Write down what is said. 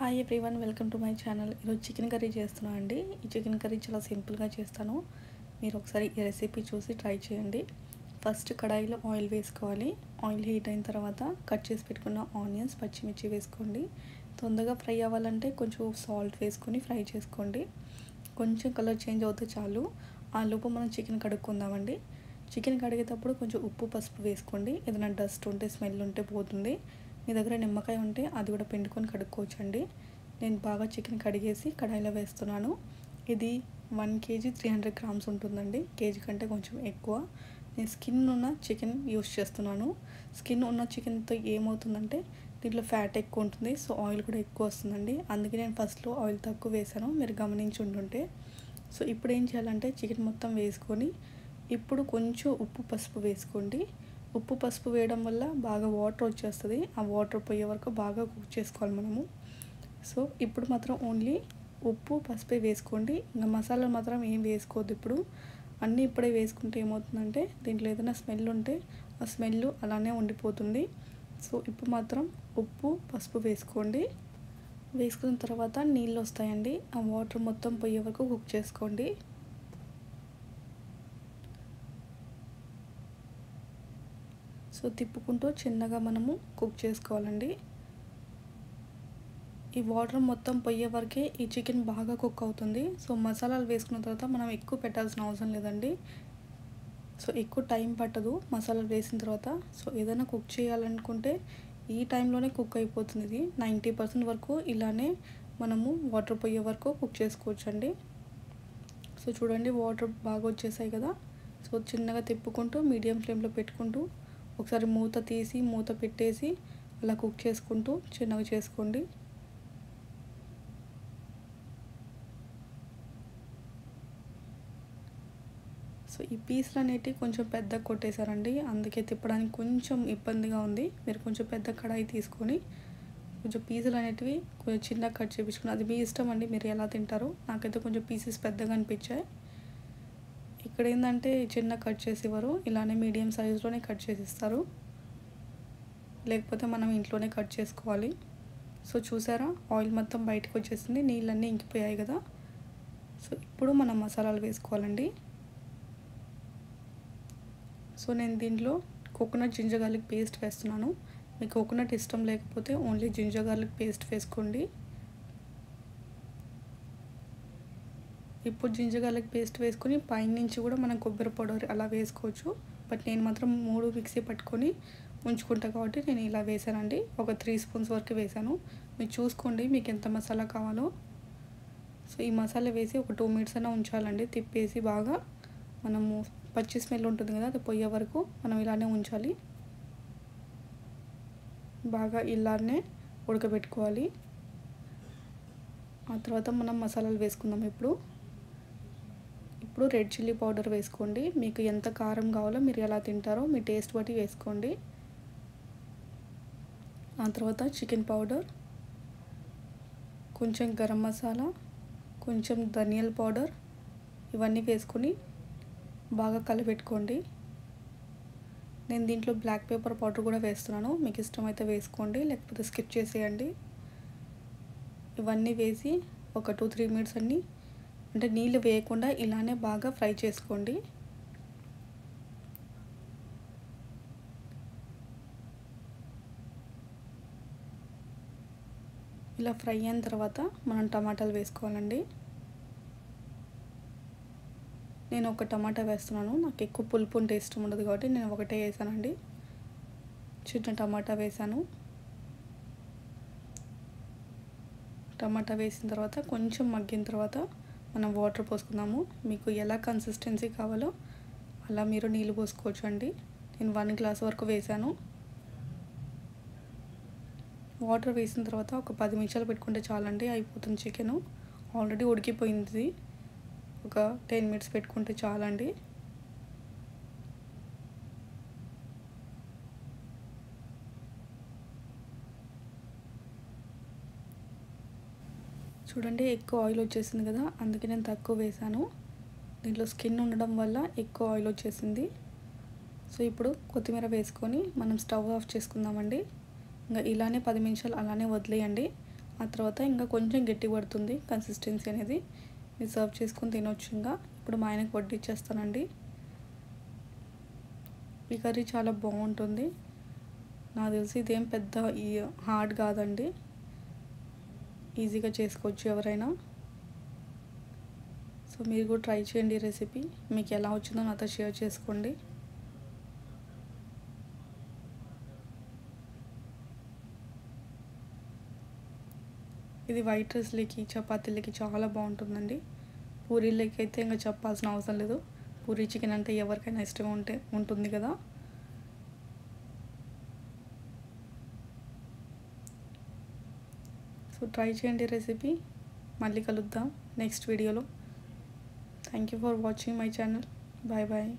Hi everyone, welcome to my channel. ఈరోజు chicken curry చేస్తున్నాను అండి. ఈ చికెన్ కర్రీ చాలా సింపుల్గా చేస్తాను. మీరు ఒకసారి ఈ రెసిపీ చూసి ట్రై చేయండి. ఫస్ట్ కడాయిలో ఆయిల్ వేసుకోవాలి. ఆయిల్ హీట్ అయిన తర్వాత కట్ చేసి పెట్టుకున్న ఆనియన్స్, పచ్చిమిర్చి వేసుకోండి. తొందరగా ఫ్రై అవ్వాలంటే కొంచెం సాల్ట్ వేసుకొని ఫ్రై చేసుకోండి. కొంచెం కలర్ చేంజ్ అవుతే చాలు. ఆ లోపు మనం చికెన్ కడుక్కుందామండి. చికెన్ కడిగేటప్పుడు కొంచెం ఉప్పు, పసుపు వేసుకోండి. ఏదైనా డస్ట్ ఉంటే, స్మెల్ ఉంటే పోతుంది. మీ దగ్గర నిమ్మకాయ ఉంటే అది కూడా పిండుకొని కడుక్కోవచ్చండి. నేను బాగా చికెన్ కడిగేసి కడాయిలో వేస్తున్నాను. ఇది 1 kg 300 grams ఉంటుందండి. కేజీ కంటే కొంచెం ఎక్కువ. నేను స్కిన్ ఉన్న చికెన్ యూస్ చేస్తున్నాను. స్కిన్ ఉన్న చికెన్తో ఏమవుతుందంటే దీంట్లో ఫ్యాట్ ఎక్కువ ఉంటుంది, సో ఆయిల్ కూడా ఎక్కువ వస్తుందండి. అందుకే నేను ఫస్ట్లో ఆయిల్ తక్కువ వేసాను, మీరు గమనించి ఉంటుంటే. సో ఇప్పుడు ఏం చేయాలంటే చికెన్ మొత్తం వేసుకొని ఇప్పుడు కొంచెం ఉప్పు, పసుపు వేసుకోండి. ఉప్పు, పసుపు వేయడం వల్ల బాగా వాటర్ వచ్చేస్తుంది. ఆ వాటర్ పోయే వరకు బాగా కుక్ చేసుకోవాలి మనము. సో ఇప్పుడు మాత్రం ఓన్లీ ఉప్పు, పసుపే వేసుకోండి. ఇంకా మసాలాలు మాత్రం ఏం వేసుకోవద్దు. ఇప్పుడు అన్నీ ఇప్పుడే వేసుకుంటే ఏమవుతుందంటే దీంట్లో ఏదైనా స్మెల్ ఉంటే ఆ స్మెల్ అలానే ఉండిపోతుంది. సో ఇప్పుడు మాత్రం ఉప్పు, పసుపు వేసుకోండి. వేసుకున్న తర్వాత నీళ్ళు వస్తాయండి. ఆ వాటర్ మొత్తం పోయే వరకు కుక్ చేసుకోండి. సో తిప్పుకుంటూ చిన్నగా మనము కుక్ చేసుకోవాలండి. ఈ వాటర్ మొత్తం పోయే వరకే ఈ చికెన్ బాగా కుక్ అవుతుంది. సో మసాలాలు వేసుకున్న తర్వాత మనం ఎక్కువ పెట్టాల్సిన అవసరం లేదండి. సో ఎక్కువ టైం పట్టదు మసాలాలు వేసిన తర్వాత. సో ఏదైనా కుక్ చేయాలనుకుంటే ఈ టైంలోనే కుక్ అయిపోతుంది. ఇది 90% వరకు ఇలానే మనము వాటర్ పోయే వరకు కుక్ చేసుకోవచ్చండి. సో చూడండి, వాటర్ బాగా వచ్చేసాయి కదా. సో చిన్నగా తిప్పుకుంటూ మీడియం ఫ్లేమ్లో పెట్టుకుంటూ ఒకసారి మూత తీసి మూత పెట్టేసి అలా కుక్ చేసుకుంటూ చిన్నగా చేసుకోండి. సో ఈ పీసులు అనేటివి కొంచెం పెద్దగా కొట్టేశారండి, అందుకే తిప్పడానికి కొంచెం ఇబ్బందిగా ఉంది. మీరు కొంచెం పెద్ద కడాయి తీసుకొని కొంచెం పీసులు అనేటివి కొంచెం చిన్నగా కట్ చేయించుకుని, అది మీ ఇష్టం అండి, మీరు ఎలా తింటారో. నాకైతే కొంచెం పీసెస్ పెద్దగా అనిపించాయి. ఇక్కడ ఏంటంటే చిన్న కట్ చేసి ఇవ్వరు, ఇలానే మీడియం సైజులోనే కట్ చేసి ఇస్తారు. లేకపోతే మనం ఇంట్లోనే కట్ చేసుకోవాలి. సో చూసారా, ఆయిల్ మొత్తం బయటకు వచ్చేసింది, నీళ్ళన్నీ ఇంకిపోయాయి కదా. సో ఇప్పుడు మనం మసాలాలు వేసుకోవాలండి. సో నేను దీంట్లో కోకోనట్, జింజర్ గార్లిక్ పేస్ట్ వేస్తున్నాను. మీకు కోకోనట్ ఇష్టం లేకపోతే ఓన్లీ జింజర్ గార్లిక్ పేస్ట్ వేసుకోండి. ఇప్పుడు జింజర్ గార్లిక్ పేస్ట్ వేసుకొని పైనుంచి కూడా మనం కొబ్బరి పౌడర్ అలా వేసుకోవచ్చు. బట్ నేను మాత్రం 3 మిక్సీ పట్టుకొని ఉంచుకుంటా కాబట్టి నేను ఇలా వేసానండి. ఒక 3 స్పూన్స్ వరకు వేసాను. మీరు చూసుకోండి మీకు ఎంత మసాలా కావాలో. సో ఈ మసాలా వేసి ఒక 2 మినిట్స్ అయినా ఉంచాలండి. తిప్పేసి బాగా మనము పచ్చి స్మెల్ ఉంటుంది కదా, అది పోయే వరకు మనం ఇలానే ఉంచాలి. బాగా ఇలానే ఉడకబెట్టుకోవాలి. ఆ తర్వాత మనం మసాలాలు వేసుకుందాం. ఇప్పుడు రెడ్ చిల్లీ పౌడర్ వేసుకోండి. మీకు ఎంత కారం కావాలో, మీరు ఎలా తింటారో మీ టేస్ట్ బట్టి వేసుకోండి. ఆ తర్వాత చికెన్ పౌడర్, కొంచెం గరం మసాలా, కొంచెం ధనియాల పౌడర్, ఇవన్నీ వేసుకొని బాగా కలిపెట్టుకోండి. నేను దీంట్లో బ్లాక్ పెప్పర్ పౌడర్ కూడా వేస్తున్నాను. మీకు ఇష్టమైతే వేసుకోండి, లేకపోతే స్కిప్ చేసేయండి. ఇవన్నీ వేసి ఒక 2-3 మినిట్స్ అన్నీ అంటే నీళ్ళు వేయకుండా ఇలానే బాగా ఫ్రై చేసుకోండి. ఇలా ఫ్రై అయిన తర్వాత మనం టమాటాలు వేసుకోవాలండి. నేను ఒక టమాటా వేస్తున్నాను. నాకు ఎక్కువ పులుపు ఉంటే ఇష్టం ఉండదు కాబట్టి నేను ఒకటే వేసానండి. చిన్న టమాటా వేసాను. టమాటా వేసిన తర్వాత కొంచెం మగ్గిన తర్వాత మనం వాటర్ పోసుకుందాము. మీకు ఎలా కన్సిస్టెన్సీ కావాలో అలా మీరు నీళ్ళు పోసుకోవచ్చు అండి. నేను 1 గ్లాస్ వరకు వేసాను. వాటర్ వేసిన తర్వాత ఒక 10 నిమిషాలు పెట్టుకుంటే చాలండి, అయిపోతుంది చికెను. ఆల్రెడీ ఉడికిపోయింది. ఒక 10 మినిట్స్ పెట్టుకుంటే చాలండి. చూడండి, ఎక్కువ ఆయిల్ వచ్చేసింది కదా, అందుకే నేను తక్కువ వేసాను. దీంట్లో స్కిన్ ఉండడం వల్ల ఎక్కువ ఆయిల్ వచ్చేసింది. సో ఇప్పుడు కొత్తిమీర వేసుకొని మనం స్టవ్ ఆఫ్ చేసుకుందామండి. ఇంకా ఇలానే 10 నిమిషాలు అలానే వదిలేయండి. ఆ తర్వాత ఇంకా కొంచెం గట్టి పడుతుంది కన్సిస్టెన్సీ అనేది. ఇది సర్వ్ చేసుకొని తినొచ్చు. ఇంకా ఇప్పుడు మా ఆయనకు వడ్డిచ్చేస్తానండి. ఈ కర్రీ చాలా బాగుంటుంది. నాకు తెలిసి ఇదేం పెద్ద హార్డ్ కాదండి, ఈజీగా చేసుకోవచ్చు ఎవరైనా. సో మీరు కూడా ట్రై చేయండి ఈ రెసిపీ. మీకు ఎలా వచ్చిందో నాతో షేర్ చేసుకోండి. ఇది వైట్ రైస్లోకి చపాతీలకి చాలా బాగుంటుందండి. పూరీలకి అయితే ఇంకా చెప్పాల్సిన అవసరం లేదు. పూరీ చికెన్ అంటే ఎవరికైనా ఇష్టంగా ఉంటుంది కదా. సో ట్రై చేయండి రెసిపీ. మళ్ళీ కలుద్దాం నెక్స్ట్ వీడియోలో. Thank you for watching my channel. Bye bye.